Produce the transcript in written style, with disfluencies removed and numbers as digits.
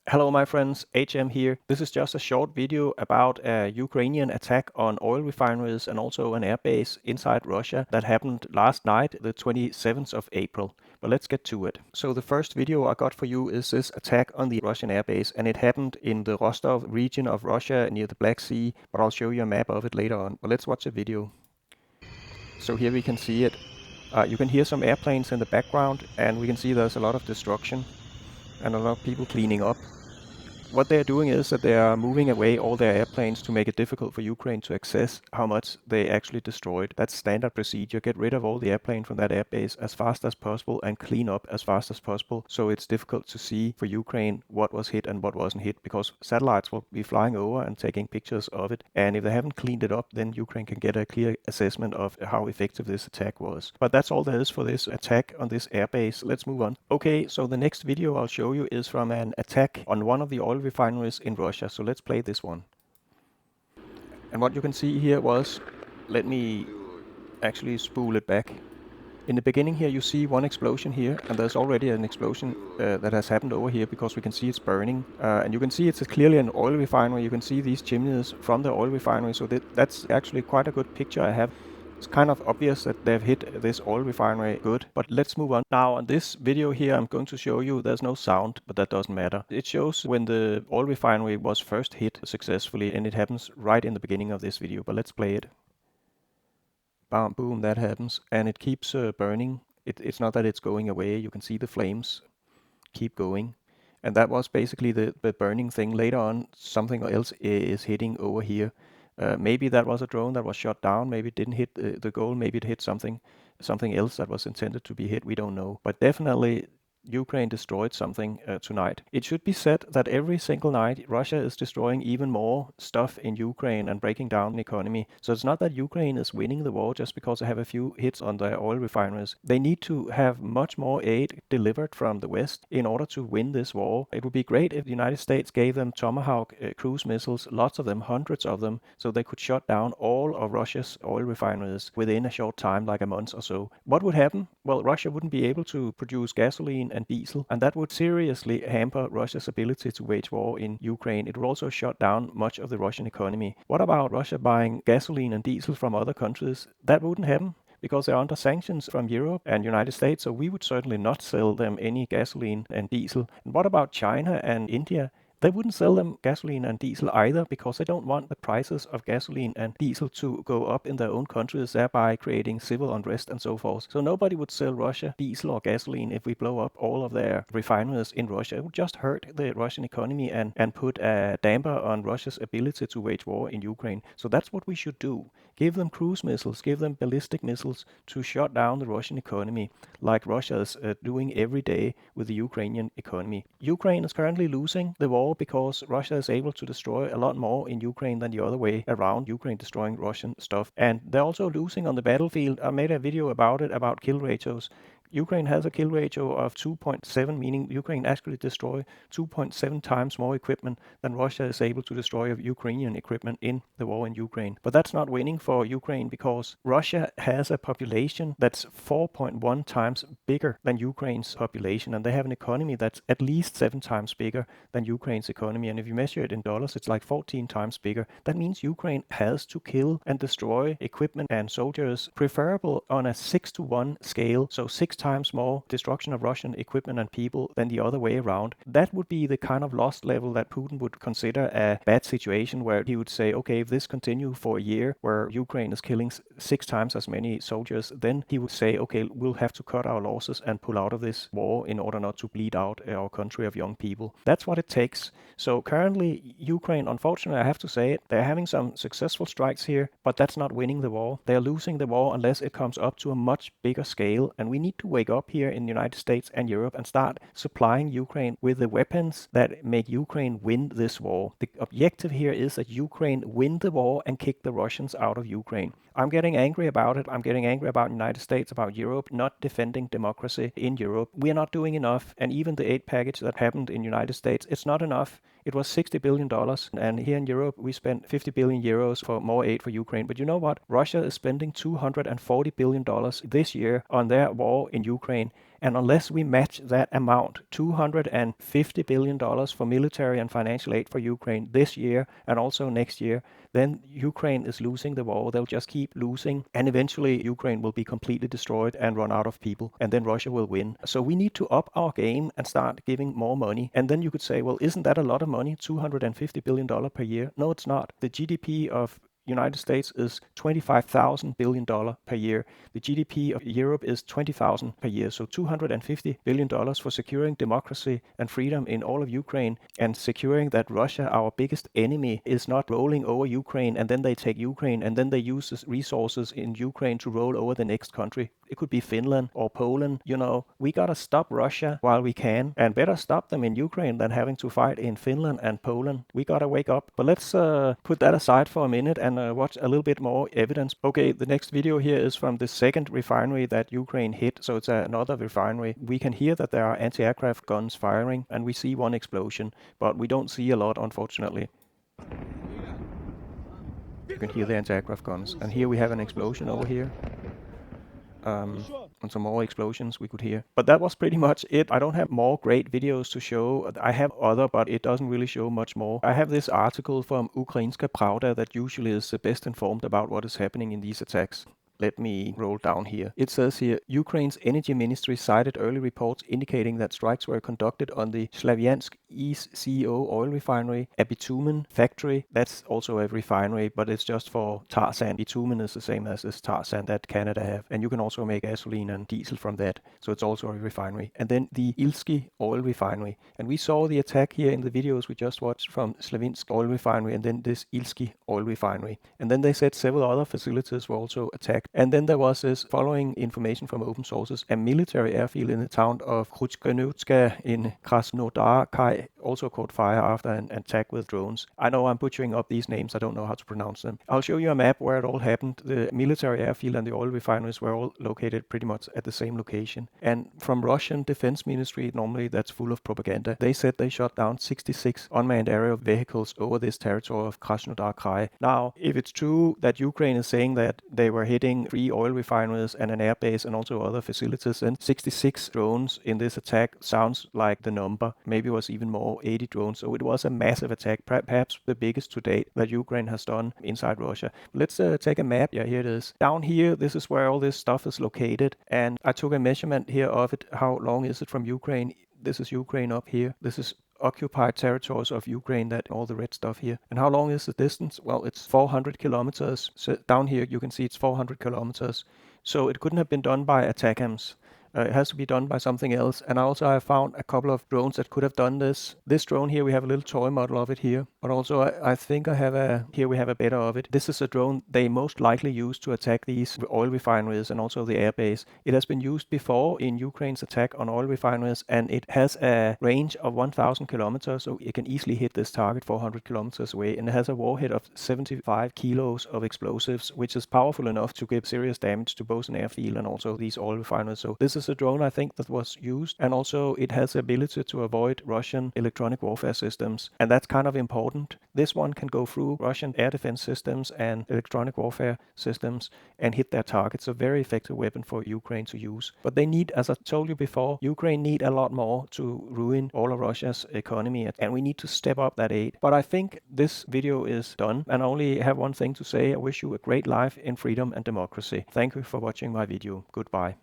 Hello my friends, HM here. This is just a short video about a Ukrainian attack on oil refineries and also an airbase inside Russia that happened last night, the 27th of April. But let's get to it. So the first video I got for you is this attack on the Russian airbase, and it happened in the Rostov region of Russia near the Black Sea, but I'll show you a map of it later on. But let's watch the video. So here we can see it. You can hear some airplanes in the background, and we can see there's a lot of destruction and a lot of people cleaning up. What they're doing is that they are moving away all their airplanes to make it difficult for Ukraine to access how much they actually destroyed. That's standard procedure. Get rid of all the airplane from that airbase as fast as possible and clean up as fast as possible, so it's difficult to see for Ukraine what was hit and what wasn't hit, because satellites will be flying over and taking pictures of it, and if they haven't cleaned it up, then Ukraine can get a clear assessment of how effective this attack was. But that's all there is for this attack on this airbase. Let's move on. Okay, so the next video I'll show you is from an attack on one of the oil refineries in Russia. So let's play this one. And what you can see here was, let me actually spool it back. In the beginning here you see one explosion here, and there's already an explosion that has happened over here because we can see it's burning. And you can see it's clearly an oil refinery. You can see these chimneys from the oil refinery, so that's actually quite a good picture I have. It's kind of obvious that they've hit this oil refinery good, but let's move on. Now on this video here I'm going to show you there's no sound, but that doesn't matter. It shows when the oil refinery was first hit successfully, and it happens right in the beginning of this video, but let's play it. Bam, boom, that happens, and it keeps burning. It's not that it's going away. You can see the flames keep going, and that was basically the burning thing. Later on, something else is hitting over here. Maybe that was a drone that was shot down. Maybe it didn't hit the goal. Maybe it hit something else that was intended to be hit. We don't know, but definitely Ukraine destroyed something tonight. It should be said that every single night Russia is destroying even more stuff in Ukraine and breaking down the economy. So it's not that Ukraine is winning the war just because they have a few hits on their oil refineries. They need to have much more aid delivered from the West in order to win this war. It would be great if the United States gave them Tomahawk cruise missiles, lots of them, hundreds of them, so they could shut down all of Russia's oil refineries within a short time, like a month or so. What would happen? Well, Russia wouldn't be able to produce gasoline and diesel, and that would seriously hamper Russia's ability to wage war in Ukraine. It would also shut down much of the Russian economy. What about Russia buying gasoline and diesel from other countries? That wouldn't happen, because they're under sanctions from Europe and United States, so we would certainly not sell them any gasoline and diesel. And what about China and India? They wouldn't sell them gasoline and diesel either, because they don't want the prices of gasoline and diesel to go up in their own countries, thereby creating civil unrest and so forth. So nobody would sell Russia diesel or gasoline if we blow up all of their refineries in Russia. It would just hurt the Russian economy and put a damper on Russia's ability to wage war in Ukraine. So that's what we should do. Give them cruise missiles, give them ballistic missiles to shut down the Russian economy, like Russia is doing every day with the Ukrainian economy. Ukraine is currently losing the war because Russia is able to destroy a lot more in Ukraine than the other way around, Ukraine destroying Russian stuff. And they're also losing on the battlefield. I made a video about it, about kill ratios. Ukraine has a kill ratio of 2.7, meaning Ukraine actually destroy 2.7 times more equipment than Russia is able to destroy of Ukrainian equipment in the war in Ukraine. But that's not winning for Ukraine, because Russia has a population that's 4.1 times bigger than Ukraine's population, and they have an economy that's at least 7 times bigger than Ukraine's economy. And if you measure it in dollars, it's like 14 times bigger. That means Ukraine has to kill and destroy equipment and soldiers, preferable on a 6-to-1 scale, so 6 times more destruction of Russian equipment and people than the other way around. That would be the kind of loss level that Putin would consider a bad situation, where he would say, okay, if this continues for a year, where Ukraine is killing 6 times as many soldiers, then he would say, okay, we'll have to cut our losses and pull out of this war in order not to bleed out our country of young people. That's what it takes. So currently, Ukraine, unfortunately, I have to say it, they're having some successful strikes here, but that's not winning the war. They're losing the war unless it comes up to a much bigger scale, and we need to wake up here in the United States and Europe and start supplying Ukraine with the weapons that make Ukraine win this war. The objective here is that Ukraine win the war and kick the Russians out of Ukraine. I'm getting angry about it. I'm getting angry about the United States, about Europe not defending democracy in Europe. We are not doing enough, and even the aid package that happened in the United States, it's not enough. It was $60 billion, and here in Europe we spent 50 billion euros for more aid for Ukraine. But you know what? Russia is spending $240 billion this year on their war in Ukraine, And unless we match that amount, $250 billion for military and financial aid for Ukraine this year and also next year, then Ukraine is losing the war. They'll just keep losing, and eventually Ukraine will be completely destroyed and run out of people, and then Russia will win. So we need to up our game and start giving more money. And then you could say, well, isn't that a lot of money, $250 billion per year? No, it's not. The GDP of United States is $25,000 billion per year. The GDP of Europe is $20,000 per year. So $250 billion for securing democracy and freedom in all of Ukraine and securing that Russia, our biggest enemy, is not rolling over Ukraine, and then they take Ukraine and then they use the resources in Ukraine to roll over the next country. It could be Finland or Poland. You know, we gotta stop Russia while we can, and better stop them in Ukraine than having to fight in Finland and Poland. We gotta wake up. But let's put that aside for a minute and watch a little bit more evidence. Okay, the next video here is from the second refinery that Ukraine hit, so it's another refinery. We can hear that there are anti-aircraft guns firing, and we see one explosion, but we don't see a lot, unfortunately. You can hear the anti-aircraft guns, and here we have an explosion over here. And some more explosions we could hear. But that was pretty much it. I don't have more great videos to show. I have other, but it doesn't really show much more. I have this article from Ukrainska Pravda that usually is the best informed about what is happening in these attacks. Let me roll down here. It says here, Ukraine's energy ministry cited early reports indicating that strikes were conducted on the Slavyansk East CEO oil refinery, a bitumen factory. That's also a refinery, but it's just for tar sand. Bitumen is the same as this tar sand that Canada have. And you can also make gasoline and diesel from that. So it's also a refinery. And then the Ilsky oil refinery. And we saw the attack here in the videos we just watched from Slavyansk oil refinery and then this Ilsky oil refinery. And then they said several other facilities were also attacked. And then there was this following information from open sources, a military airfield in the town of Kruchkanutska in Krasnodar Kai also caught fire after an attack with drones. I know I'm butchering up these names, I don't know how to pronounce them. I'll show you a map where it all happened. The military airfield and the oil refineries were all located pretty much at the same location. And from Russian Defense Ministry, normally that's full of propaganda, they said they shot down 66 unmanned aerial vehicles over this territory of Krasnodar Krai. Now, if it's true that Ukraine is saying that they were hitting 3 oil refineries and an airbase and also other facilities, and 66 drones in this attack sounds like the number. Maybe it was even more, 80 drones. So it was a massive attack, perhaps the biggest to date that Ukraine has done inside Russia. Let's take a map. Yeah, here it is. Down here, this is where all this stuff is located. And I took a measurement here of it. How long is it from Ukraine? This is Ukraine up here. This is occupied territories of Ukraine, that all the red stuff here. And how long is the distance? Well, it's 400 kilometers. So down here you can see it's 400 kilometers. So it couldn't have been done by ATACMS. It has to be done by something else. And also I found a couple of drones that could have done this. This drone here, we have a little toy model of it here. But also I think I have here we have a better of it. This is a drone they most likely use to attack these oil refineries and also the airbase. It has been used before in Ukraine's attack on oil refineries, and it has a range of 1,000 kilometers. So it can easily hit this target 400 kilometers away. And it has a warhead of 75 kilos of explosives, which is powerful enough to give serious damage to both an airfield and also these oil refineries. So this is a drone I think that was used, and also it has the ability to avoid Russian electronic warfare systems, and that's kind of important. This one can go through Russian air defense systems and electronic warfare systems and hit their targets. A very effective weapon for Ukraine to use. But they need, as I told you before, Ukraine need a lot more to ruin all of Russia's economy, and we need to step up that aid. But I think this video is done, and I only have one thing to say. I wish you a great life in freedom and democracy. Thank you for watching my video. Goodbye.